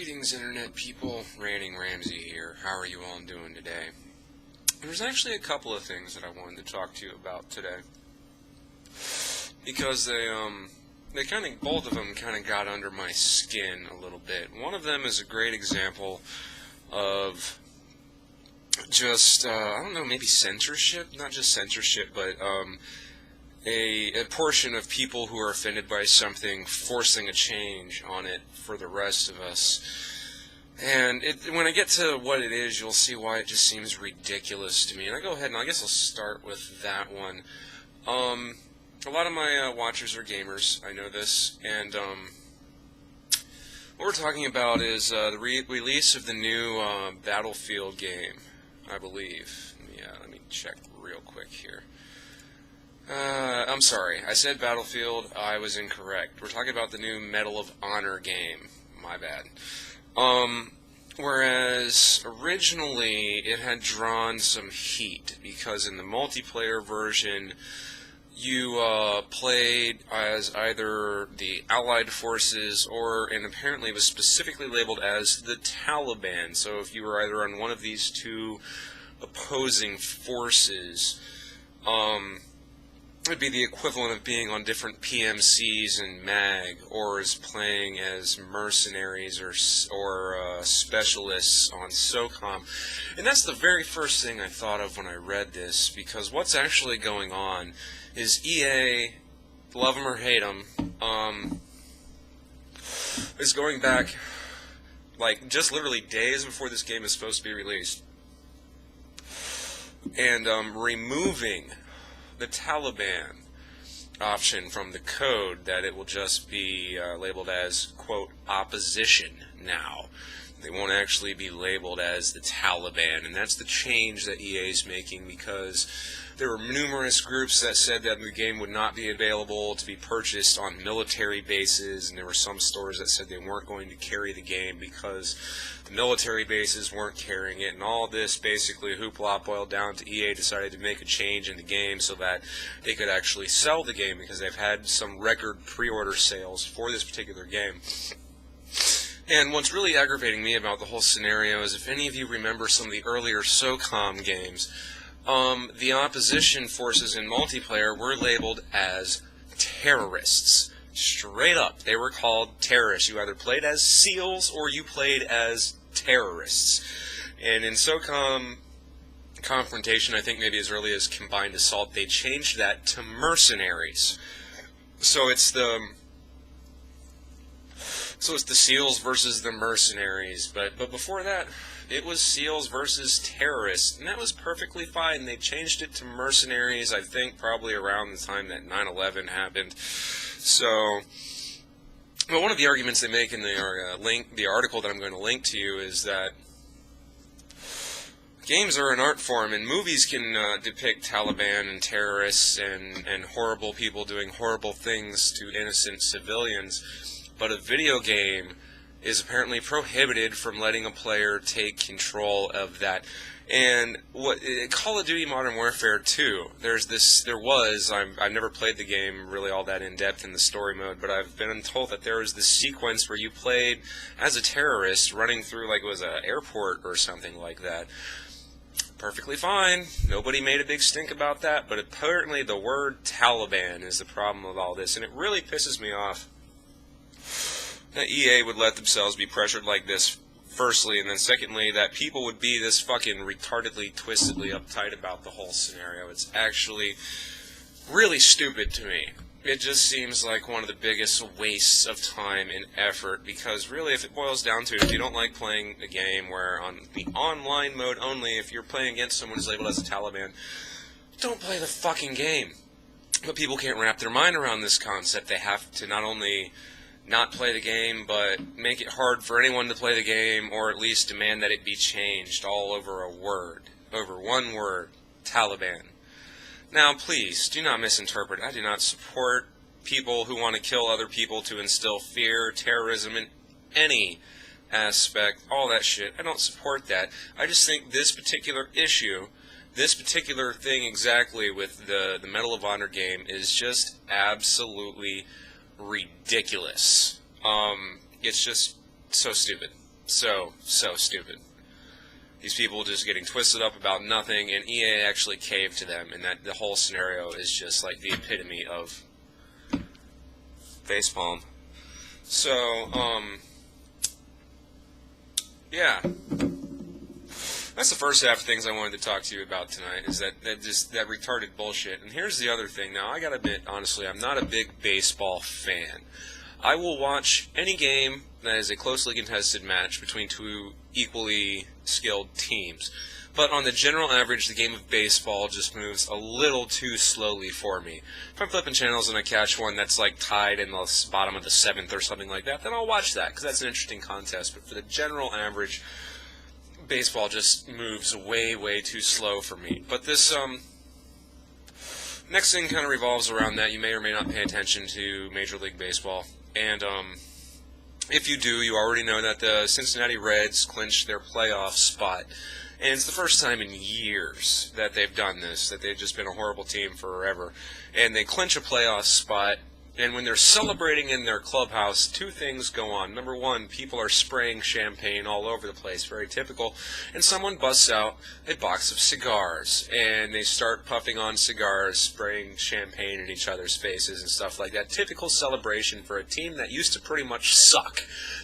Greetings, Internet people. RantingRamsay here. How are you all doing today? There's actually a couple of things that I wanted to talk to you about today, because both of them kind of got under my skin a little bit. One of them is a great example of just, I don't know, maybe censorship? Not just censorship, but a portion of people who are offended by something forcing a change on it for the rest of us. And when I get to what it is, you'll see why it just seems ridiculous to me. And I go ahead and I guess I'll start with that one. A lot of my watchers are gamers, I know this, and what we're talking about is the release of the new Battlefield game, I believe. Yeah, let me check real quick here. I'm sorry, I said Battlefield, I was incorrect. We're talking about the new Medal of Honor game. My bad. Whereas originally it had drawn some heat, because in the multiplayer version you played as either the Allied forces and apparently it was specifically labeled as the Taliban. So if you were either on one of these two opposing forces, it would be the equivalent of being on different PMCs and MAG, or as playing as mercenaries or specialists on SOCOM. And that's the very first thing I thought of when I read this, because what's actually going on is EA, love them or hate them, is going back, like, just literally days before this game is supposed to be released, and removing the Taliban option from the code, that it will just be labeled as, quote, opposition now. They won't actually be labeled as the Taliban, and that's the change that EA is making, because there were numerous groups that said that the game would not be available to be purchased on military bases, and there were some stores that said they weren't going to carry the game because the military bases weren't carrying it, and all this basically hoopla boiled down to EA decided to make a change in the game so that they could actually sell the game, because they've had some record pre-order sales for this particular game. And what's really aggravating me about the whole scenario is, if any of you remember some of the earlier SOCOM games, the opposition forces in multiplayer were labeled as terrorists. Straight up, they were called terrorists. You either played as SEALs or you played as terrorists. And in SOCOM Confrontation, I think maybe as early as Combined Assault, they changed that to mercenaries. So it's the SEALs versus the mercenaries, but before that, it was SEALs versus terrorists, and that was perfectly fine. They changed it to mercenaries, I think, probably around the time that 9/11 happened. So, well, one of the arguments they make in the article that I'm going to link to you, is that games are an art form, and movies can depict Taliban and terrorists and horrible people doing horrible things to innocent civilians. But a video game is apparently prohibited from letting a player take control of that. And Call of Duty Modern Warfare 2, I've never played the game really all that in depth in the story mode, but I've been told that there was this sequence where you played as a terrorist running through, like it was an airport or something like that. Perfectly fine. Nobody made a big stink about that, but apparently the word Taliban is the problem with all this, and it really pisses me off that EA would let themselves be pressured like this, firstly, and then secondly, that people would be this fucking retardedly, twistedly uptight about the whole scenario. It's actually really stupid to me. It just seems like one of the biggest wastes of time and effort, because really, if it boils down to it, if you don't like playing a game where on the online mode only, if you're playing against someone who's labeled as a Taliban, don't play the fucking game. But people can't wrap their mind around this concept. They have to not only not play the game, but make it hard for anyone to play the game, or at least demand that it be changed all over one word, Taliban. Now, please, do not misinterpret. I do not support people who want to kill other people to instill fear, terrorism, in any aspect, all that shit. I don't support that. I just think this particular issue, this particular thing exactly with the Medal of Honor game, is just absolutely ridiculous. It's just so stupid. So stupid. These people just getting twisted up about nothing, and EA actually caved to them, and that the whole scenario is just like the epitome of facepalm. So, yeah. That's the first half of things I wanted to talk to you about tonight, is that retarded bullshit. And here's the other thing. Now, I gotta admit, honestly, I'm not a big baseball fan. I will watch any game that is a closely contested match between two equally skilled teams. But on the general average, the game of baseball just moves a little too slowly for me. If I'm flipping channels and I catch one that's like tied in the bottom of the 7th or something like that, then I'll watch that, because that's an interesting contest. But for the general average, baseball just moves way, way too slow for me. But this next thing kind of revolves around that. You may or may not pay attention to Major League Baseball. And if you do, you already know that the Cincinnati Reds clinched their playoff spot. And it's the first time in years that they've done this, that they've just been a horrible team forever. And they clinch a playoff spot, and when they're celebrating in their clubhouse, two things go on. Number one, people are spraying champagne all over the place, very typical, and someone busts out a box of cigars, and they start puffing on cigars, spraying champagne in each other's faces and stuff like that. Typical celebration for a team that used to pretty much suck,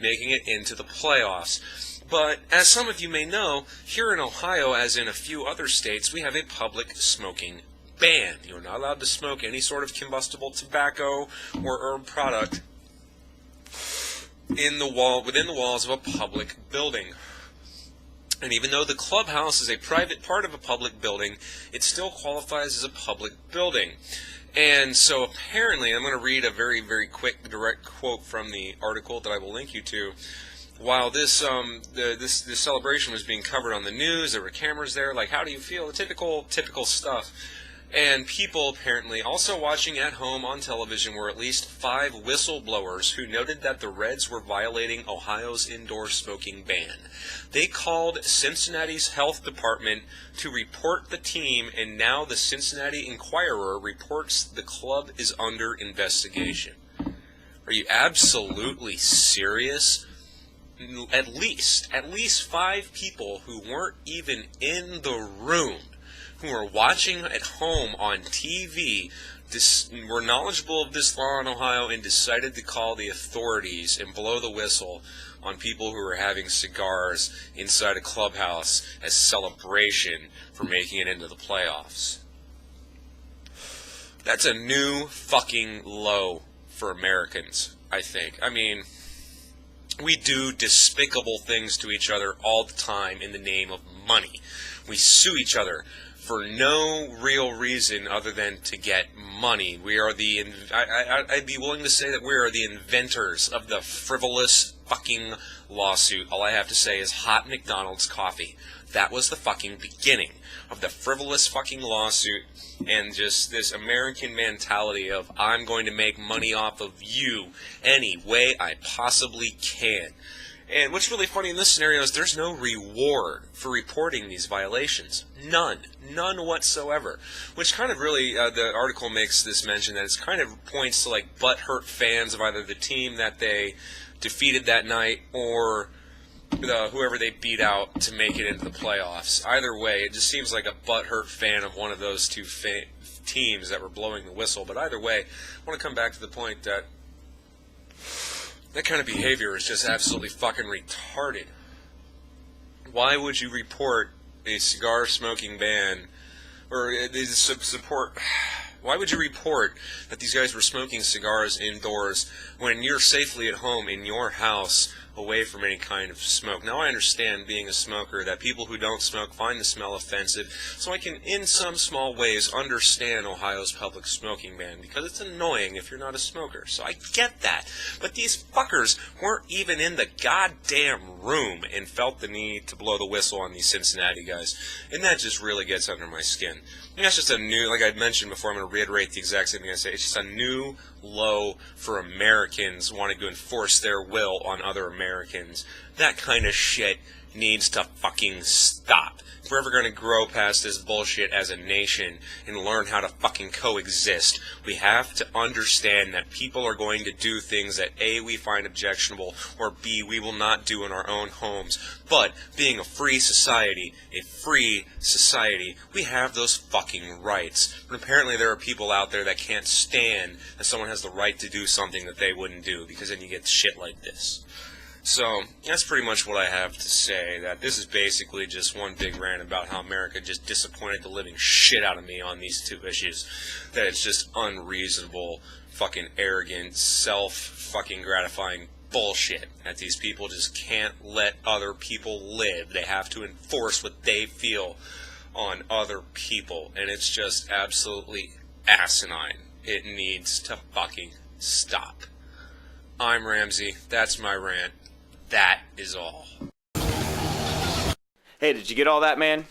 making it into the playoffs. But, as some of you may know, here in Ohio, as in a few other states, we have a public smoking ban. You're not allowed to smoke any sort of combustible tobacco or herb product within the walls of a public building. And even though the clubhouse is a private part of a public building, it still qualifies as a public building. And so apparently, I'm going to read a very, very quick, direct quote from the article that I will link you to. While this this celebration was being covered on the news, there were cameras there. Like, how do you feel? The typical stuff. And people apparently also watching at home on television were at least 5 whistleblowers who noted that the Reds were violating Ohio's indoor smoking ban. They called Cincinnati's health department to report the team, and now the Cincinnati Enquirer reports the club is under investigation. Are you absolutely serious? At least 5 people who weren't even in the room, who are watching at home on TV, were knowledgeable of this law in Ohio and decided to call the authorities and blow the whistle on people who were having cigars inside a clubhouse as celebration for making it into the playoffs. That's a new fucking low for Americans, I think. I mean, we do despicable things to each other all the time in the name of money. We sue each other for no real reason other than to get money. We are I'd be willing to say that we are the inventors of the frivolous fucking lawsuit. All I have to say is hot McDonald's coffee. That was the fucking beginning of the frivolous fucking lawsuit, and just this American mentality of, I'm going to make money off of you any way I possibly can. And what's really funny in this scenario is there's no reward for reporting these violations. None whatsoever. Which kind of really, the article makes this mention that it's kind of points to like butthurt fans of either the team that they defeated that night or whoever they beat out to make it into the playoffs. Either way, it just seems like a butthurt fan of one of those two teams that were blowing the whistle. But either way, I want to come back to the point that that kind of behavior is just absolutely fucking retarded. Why would you report a cigar smoking ban, or support? Why would you report that these guys were smoking cigars indoors when you're safely at home in your house, away from any kind of smoke? Now, I understand, being a smoker, that people who don't smoke find the smell offensive, so I can, in some small ways, understand Ohio's public smoking ban, because it's annoying if you're not a smoker, so I get that. But these fuckers weren't even in the goddamn room and felt the need to blow the whistle on these Cincinnati guys, and that just really gets under my skin. And that's just a new, like I mentioned before, I'm going to reiterate the exact same thing I say, it's just a new low for Americans wanting to enforce their will on other Americans. That kind of shit needs to fucking stop. If we're ever going to grow past this bullshit as a nation and learn how to fucking coexist, we have to understand that people are going to do things that A, we find objectionable, or B, we will not do in our own homes. But being a free society, we have those fucking rights. But apparently there are people out there that can't stand that someone has the right to do something that they wouldn't do, because then you get shit like this. So, that's pretty much what I have to say, that this is basically just one big rant about how America just disappointed the living shit out of me on these two issues. That it's just unreasonable, fucking arrogant, self-fucking gratifying bullshit that these people just can't let other people live. They have to enforce what they feel on other people, and it's just absolutely asinine. It needs to fucking stop. I'm Ramsay. That's my rant. That is all. Hey, did you get all that, man?